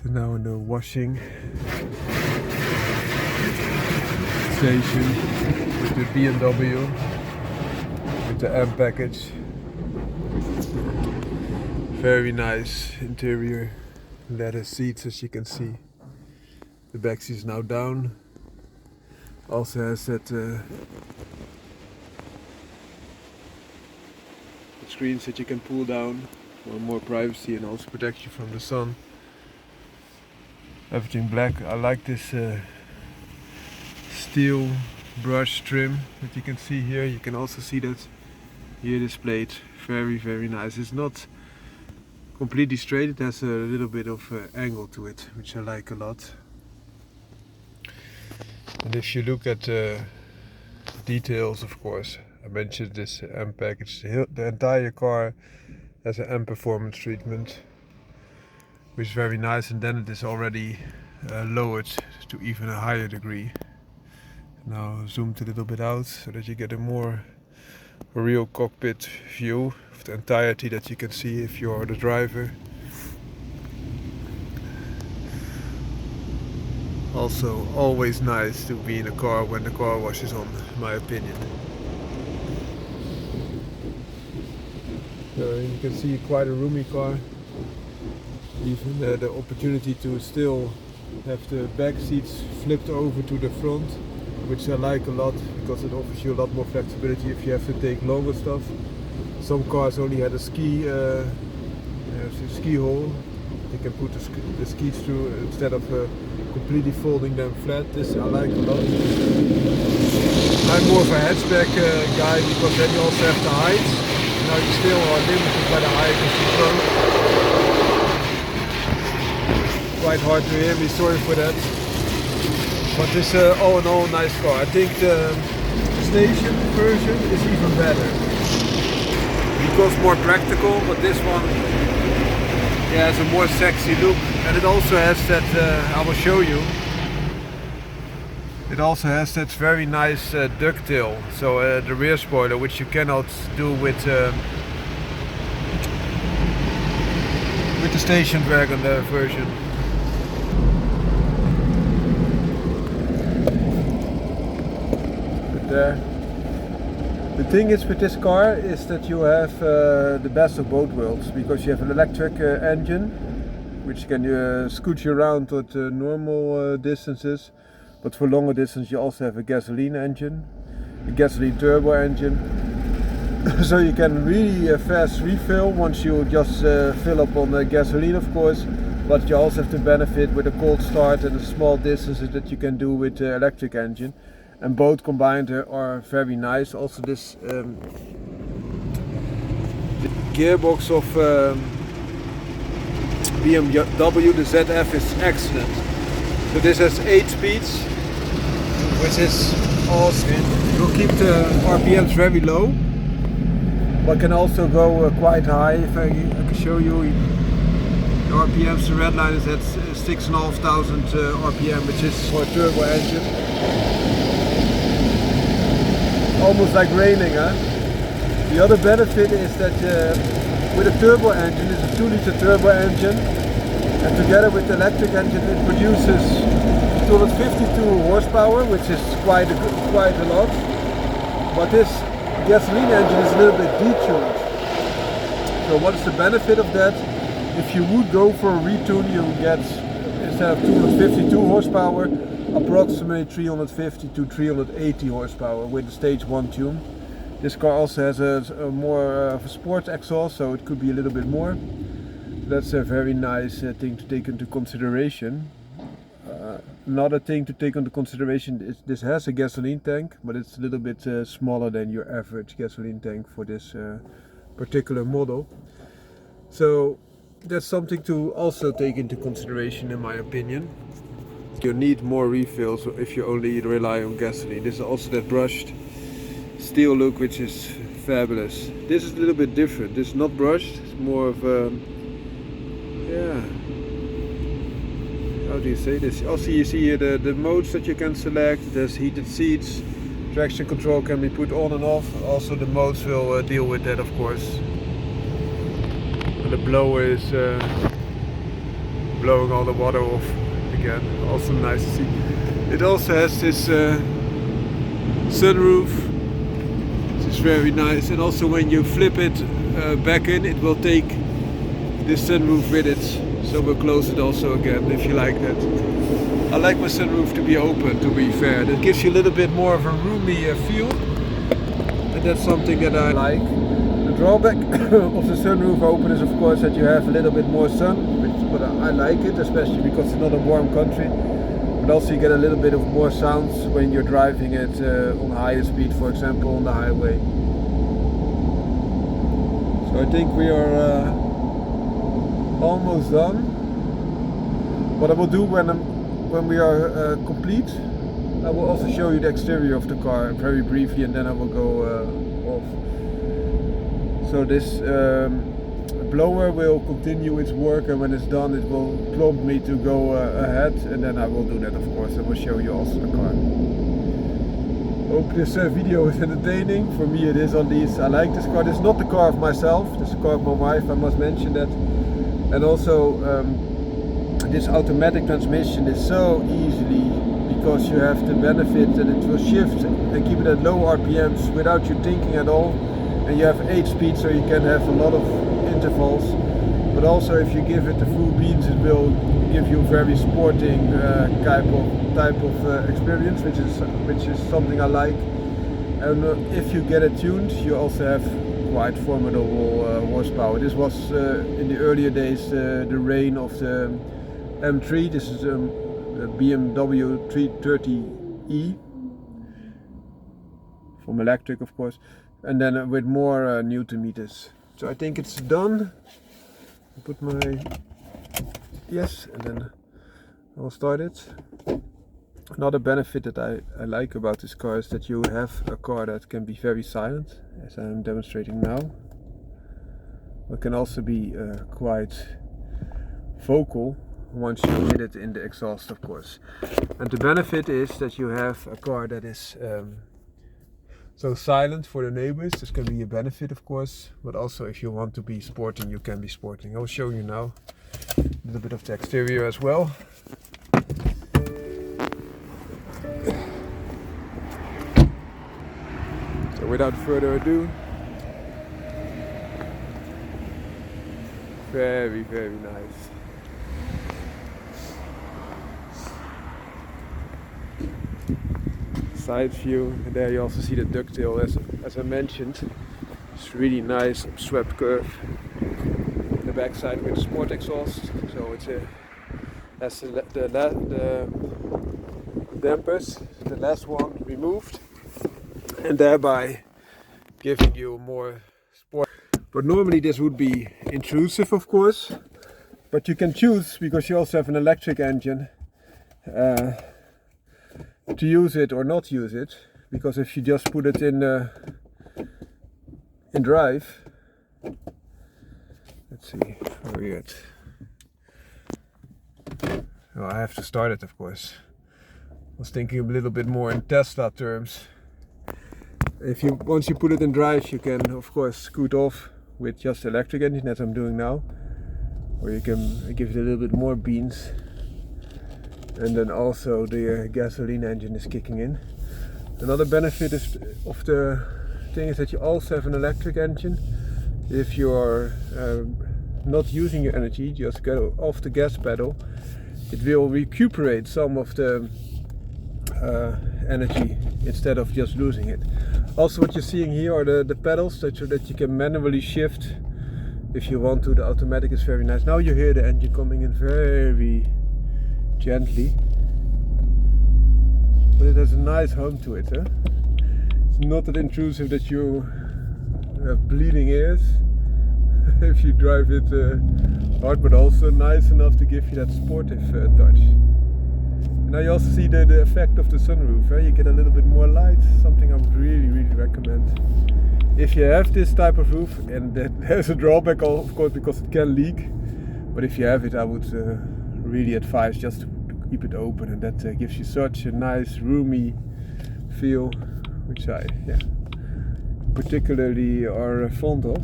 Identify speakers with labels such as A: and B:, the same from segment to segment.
A: So now in the washing station with the BMW, with the M package. Very nice interior, leather seats as you can see. The back seat is now down. Also has that screens that you can pull down for more privacy and also protect you from the sun. Everything black. I like this steel brush trim that you can see here. You can also see that here displayed. Very nice. It's not completely straight, it has a little bit of angle to it, which I like a lot. And if you look at details, of course, I mentioned this M package. The entire car has an M performance treatment, which is very nice, and then it is already lowered to even a higher degree. Now zoomed a little bit out so that you get a real cockpit view of the entirety that you can see if you're the driver. Also always nice to be in a car when the car wash is on, in my opinion. So you can see quite a roomy car. Even the opportunity to still have the back seats flipped over to the front, which I like a lot because it offers you a lot more flexibility if you have to take longer stuff. Some cars only had a ski hole. You can put the skis through instead of completely folding them flat. This I like a lot. I'm more of a hatchback guy because then you also have the height. Now you still are limited by the height of the front. Quite hard to hear me, sorry for that. But this all in all nice car. I think the station version is even better. Because more practical, but this one has a more sexy look. And it also has that, I will show you. It also has that very nice ducktail. So the rear spoiler, which you cannot do with the station wagon version. There. The thing is with this car is that you have the best of both worlds, because you have an electric engine which can scoot you around at normal distances, but for longer distance you also have a gasoline engine, a gasoline turbo engine. So you can really fast refill once you just fill up on gasoline, of course, but you also have the benefit with a cold start and the small distances that you can do with the electric engine. And both combined are very nice. Also this the gearbox of BMW, the ZF, is excellent. So this has 8 speeds, which is awesome. It will keep the RPMs very low, but can also go quite high. If I can show you, the RPMs, the red line is at 6,500 RPM, which is for a turbo engine. Almost like raining, huh? The other benefit is that with a turbo engine, it's a 2-liter turbo engine, and together with the electric engine it produces 252 horsepower, which is quite a lot. But this gasoline engine is a little bit detuned. So what is the benefit of that? If you would go for a retune, you get, instead of 252 horsepower, approximately 350 to 380 horsepower with the stage 1 tune. This car also has a more of a sports exhaust, so it could be a little bit more. That's a very nice thing to take into consideration. Another thing to take into consideration is this has a gasoline tank, but it's a little bit smaller than your average gasoline tank for this particular model. So that's something to also take into consideration, in my opinion. You need more refills if you only rely on gasoline. This is also that brushed steel look, which is fabulous. This is a little bit different. This is not brushed, it's more of a, how do you say this? Also you see here the modes that you can select. There's heated seats, traction control can be put on and off. Also the modes will deal with that, of course. And the blower is blowing all the water off again. Also nice to see. It also has this sunroof, which is very nice, and also when you flip it back in, it will take this sunroof with it, so we'll close it also again if you like that. I like my sunroof to be open, to be fair. That gives you a little bit more of a roomy feel, and that's something that I like. The drawback of the sunroof open is of course that you have a little bit more sun, but I like it, especially because it's not a warm country. But also you get a little bit of more sounds when you're driving it on higher speed, for example on the highway. So I think we are almost done. What I will do when we are complete, I will also show you the exterior of the car very briefly, and then I will go off. So this blower will continue its work, and when it's done it will prompt me to go ahead, and then I will do that of course. I will show you also the car. Hope this video is entertaining. For me it is, at least. I like this car. This is not the car of myself, this is the car of my wife, I must mention that. And also this automatic transmission is so easily, because you have the benefit that it will shift and keep it at low RPMs without you thinking at all. And you have 8 speeds, so you can have a lot of intervals. But also if you give it the full beans, it will give you a very sporting type of experience, which is something I like. And if you get it tuned, you also have quite formidable horsepower. This was in the earlier days the reign of the M3. This is the BMW 330e from electric of course, and then with more Newton meters. So I think it's done. I put my yes, and then I'll start it. Another benefit that I like about this car is that you have a car that can be very silent, as I'm demonstrating now. It can also be quite vocal once you hit it in the exhaust of course. And the benefit is that you have a car that is so silent for the neighbors. This can be a benefit of course, but also if you want to be sporting, you can be sporting. I'll show you now a little bit of the exterior as well. So without further ado, very, very nice. Side view, and there you also see the ducktail as I mentioned. It's really nice swept curve. The backside with sport exhaust, so it's has the dampers, the last one removed, and thereby giving you more sport. But normally this would be intrusive of course, but you can choose, because you also have an electric engine, to use it or not use it. Because if you just put it in drive, let's see, where are we at? Oh, I have to start it of course. I was thinking a little bit more in Tesla terms. Once you put it in drive, you can of course scoot off with just the electric engine, as I'm doing now, or you can give it a little bit more beans, and then also the gasoline engine is kicking in. Another benefit of the thing is that you also have an electric engine. If you are not using your energy, just go off the gas pedal, it will recuperate some of the energy instead of just losing it. Also what you're seeing here are the pedals so that you can manually shift if you want to. The automatic is very nice. Now you hear the engine coming in very gently, but it has a nice hum to it. It's not that intrusive that you have bleeding ears if you drive it hard, but also nice enough to give you that sportive touch. Now you also see the effect of the sunroof. You get a little bit more light, something I would really recommend. If you have this type of roof, and there's a drawback of course because it can leak, but if you have it, I would really advise just to keep it open, and that gives you such a nice roomy feel, which I particularly are fond of.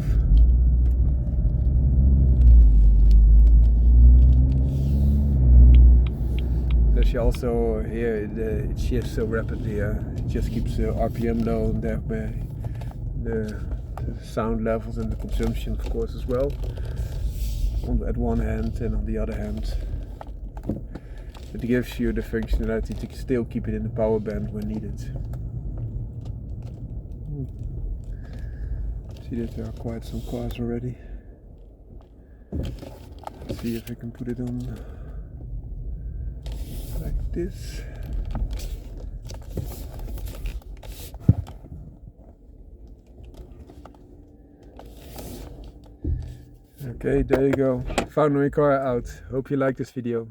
A: actually also here it shifts so rapidly. It just keeps the RPM low, and thereby the sound levels and the consumption, of course, as well. At one hand, and on the other hand, it gives you the functionality to still keep it in the power band when needed. See that there are quite some cars already. Let's see if I can put it on like this. Okay, there you go. Found my car out. Hope you like this video.